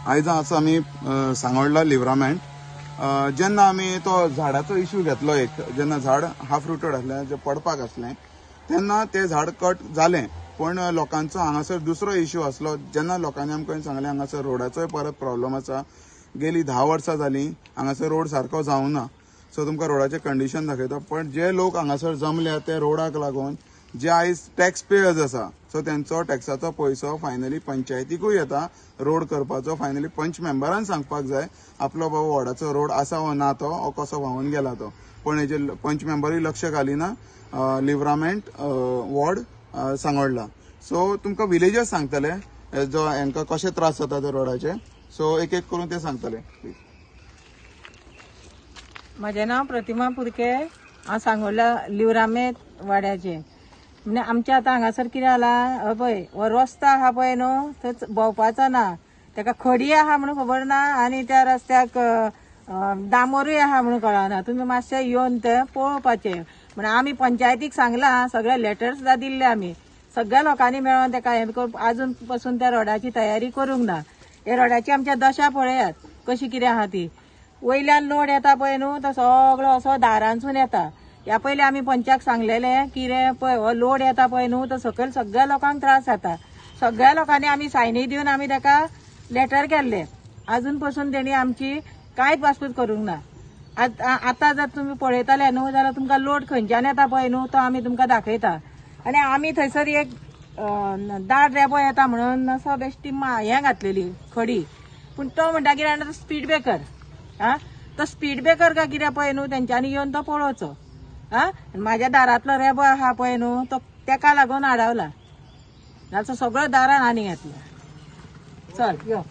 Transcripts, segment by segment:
आयज आसा आमी सांगोडला लिव्हरामेंट जेन्ना आमी तो झाडाचो इश्यू घेतलो एक जेन्ना झाड हाफ रुटेड आसलें जे पडपाक आसलें तेन्ना ते झाड कट जालें पण लोकांचो हांगासर दुसरो इश्यू आसलो जेन्ना लोकांनी आमकां सांगलें हांगासर रोडाचोय परत प्रॉब्लम आसा गेली 10 वर्सां जालीं हांगासर रोड सारको जावं ना सो तुमकां रोडाचें कंडिशन दाखयता पण जे लोक हांगासर जमले ते रोडाक लागून जे आयज टॅक्स पेयर्स आसा सो त्यांचो टॅक्साचो पैसो फायनली पंचायतीकूय येता रोड करपाचो फायनली पंच मेंबरान सांगपाक जाय आपलो बाबा वॉर्डाचो रोड आसा वा ना तो हो कसो व्हांवून गेला तो पण हेजे पंच मेंबरूय लक्ष घालिना लिव्हरामेंट वॉर्ड सांगोडला सो तुमकां विलेजर्स सांगतले जो हांकां कशे त्रास जाता ते रोडाचे सो एक एक करून ते सांगतले प्लीज. माझे नाव प्रतिमा पुरके हांव सांगोडला लिव्हरामेंट वाड्याचे म्हणजे आमच्या आता हांगासर कितें जाला पळय हो रस्तो आहा पळय न्हू तो भोंवपाचो ना ताका खडी आहा म्हणून खबर ना आनी त्या रस्त्याक डांबरूय आहा म्हणून कळना तुमी मातशें येवन ते पळोवपाचें म्हण आमी पंचायतीक सांगलां सगळे लेटर सुद्दां दिल्ले आमी सगळ्या लोकांनी मेळोन ताका हें करून आजून पासून त्या रोडाची तयारी करूंक ना हे रोडाची आमच्या दशा पळयात कशी कितें आहा ती वयल्यान लोड येता पळय न्हू तो सगळो असो दारांसून येता ह्या पयलीं आमी पंचाक सांगलेलें की रे पळय हो लोड येता पळय न्हू तो सकयल सगळ्या लोकांक त्रास जाता सगळ्या लोकांनी आमी सायनी दिवन आमी ताका लेटर केल्ले अजून पासून तेणी आमची कांयच वासपूस करूंक ना आतां जर तुमी पळयतले न्हू जाल्यार तुमकां लोड खंयच्यान येता पळय न्हू तो आमी तुमकां दाखयता आनी आमी थंयसर एक दाट रेबो येता म्हणून असो बेश्टी हें घातलेली खडी पूण तो म्हणटा कितें तो स्पीड ब्रेकर तो स्पीड ब्रेकर काय कितें पळय न्हू तेंच्यांनी येवन तो पळोवचो म्हाज्या दारांतलो रेबो आहा पळय न्हू तो तेका लागून आडवला जाचो सगळो दारान आनी घेतला चल यो.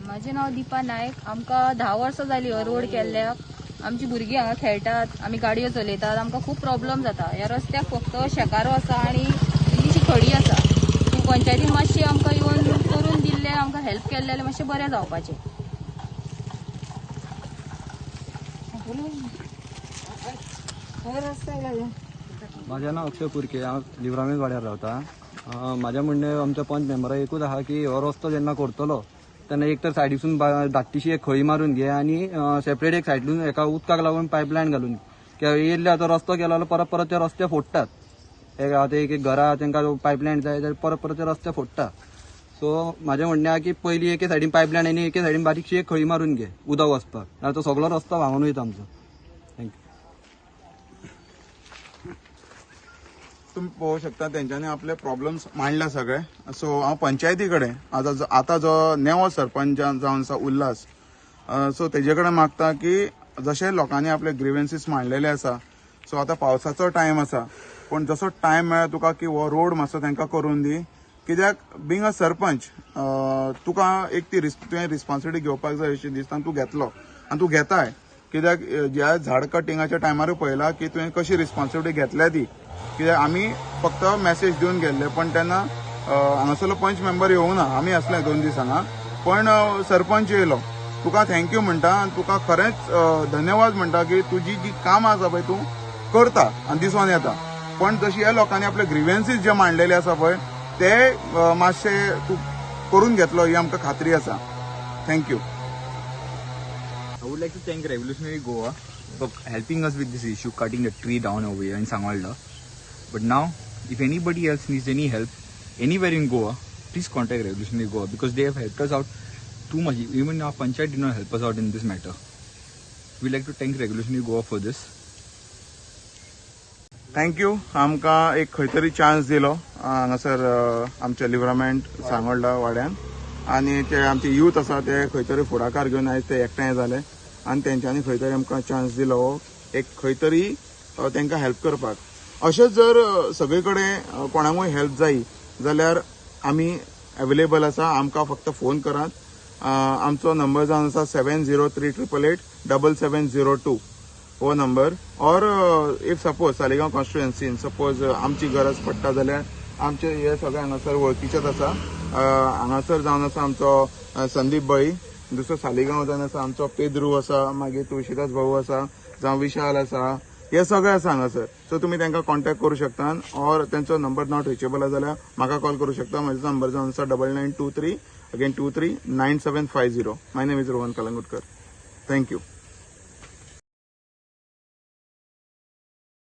माझे नाव दीपा नायक आमकां 10 वर्सां जाली हो रोड केल्ल्याक आमची भुरगीं हांगा खेळटात आमी गाडयो चलयतात आमकां खूब प्रॉब्लेम जाता ह्या रस्त्याक फक्त शेकारो आसा आनी इल्लीशी खडी आसा पंचायतीन मातशी आमकां येवन करून दिल्ले आमकां हेल्प केल्ले जाल्यार मातशें बरें जावपाचें. माझे नाव अक्षय पुरके हांव लिव्हरामेंट वाड्यार रावता माझ्या म्हणणें आमच्या पंच मेंबरा एकूच आहा की हो रस्तो जेन्ना करतलो तेन्ना एक तर सायडीसून धाकटीशी एक खळी मारून घे आनी सेपरेट एक सायडीन एका उदकाक लागून पायपलायन घालून येयल्ले तो रस्तो गेलो जाल्यार परत परत ते रस्ते फोडटात एक एक घरा तांकां पायपलायन जाय जाल्यार परत परत ते रस्ते फोडटा सो म्हाजें म्हणणें आहा की पयलीं एके सायडीन पायपलायन आनी एके सायडीन बारीकशी एक खळी मारून घे उदक वचपाक नाल्यार तो सगळो रस्तो व्हांवून वयता आमचो. थँक्यू. तुम्ही पळोवंक शकता तेंच्यांनी आपले प्रॉब्लेम्स मांडल्या सगळे सो हांव पंचायती कडेन आतां जो नेवो सरपंच जावन आसा उल्हास सो तेजे कडेन मागता की जशे लोकांनी आपले ग्रिवेन्सीस मांडलेले आसा सो आतां पावसाचो टायम आसा पण जसो टायम मेळ्ळा तुका की हो रोड मातसो तांकां करून दी कित्याक बींग अ सरपंच तुका एक ती तुवें रिस्पॉन्सिबिलिटी घेवपाक जाय अशें दिसता तूं घेतलो आनी तूं घेताय कित्याक ज्या झाड कटिंगाच्या टायमारूय पळयला की तुवें कशी रिस्पॉन्सिबिलिटी घेतल्या ती कित्याक आमी फक्त मॅसेज दिवन गेल्ले पण तेन्ना हांगासरलो पंच मेंबर येवंक ना आमी आसले 2 दीस हांगा पण सरपंच येयलो तुका थँक्यू म्हणटा आनी तुका खरेंच धन्यवाद म्हणटा की तुजी जी कामां आसा पळय तूं करता आनी दिसोन येता पण जशी ह्या लोकांनी आपले ग्रिवेन्सीस जे मांडलेले आसा पळय ते मातशे तूं करून घेतलो ही आमकां खात्री आसा. Thank you. I would like to thank Revolutionary Goa for helping us with this issue, cutting the tree down over here in Sangolda. But now, if anybody else needs any help anywhere in Goa, please contact Revolutionary Goa because they have helped us out too much. Even our panchayat did not help us out in this matter. We'd like to thank Revolutionary Goa for this. Thank you. आमकां एक खंय तरी chance दिलो हांगासर आमच्या लिव्हरामेंट सांगोडला वाड्यान आनी ते आमचे यूथ आसा ते खंय तरी फुडाकार घेवन आयज ते एकठांय जाले आनी तेंच्यांनी खंय तरी आमकां चान्स दिलो एक खंय तरी तांकां हेल्प करपाक. अशेंच जर सगळे कडेन कोणाकूय हेल्प जायी जाल्यार आमी अवेलेबल आसा आमकां फक्त फोन करात आमचो नंबर जावन आसा 7038887702 हो नंबर और इफ सपोज सालिगांव कॉन्स्टिट्युएन्सीन सपोज आमची गरज पडटा जाल्यार आमचे हे सगळे हांगासर वळखीचेच आसा हांगासर जावन आसा आमचो संदीप भाई दुसरो सालिगांव जावन आसा आमचो पेद्रू आसा मागीर तुळशीदास भाऊ आसा जावं विशाल आसा हे सगळे आसा हांगासर सो तुमी तांकां कॉन्टॅक्ट करूं शकता और तेंचो नंबर नॉट रिचेबल जाल्यार म्हाका कॉल करूं शकता म्हजो नंबर जावन आसा 9923 Again 239750. My name is Rohan Kalangutkar. Thank you.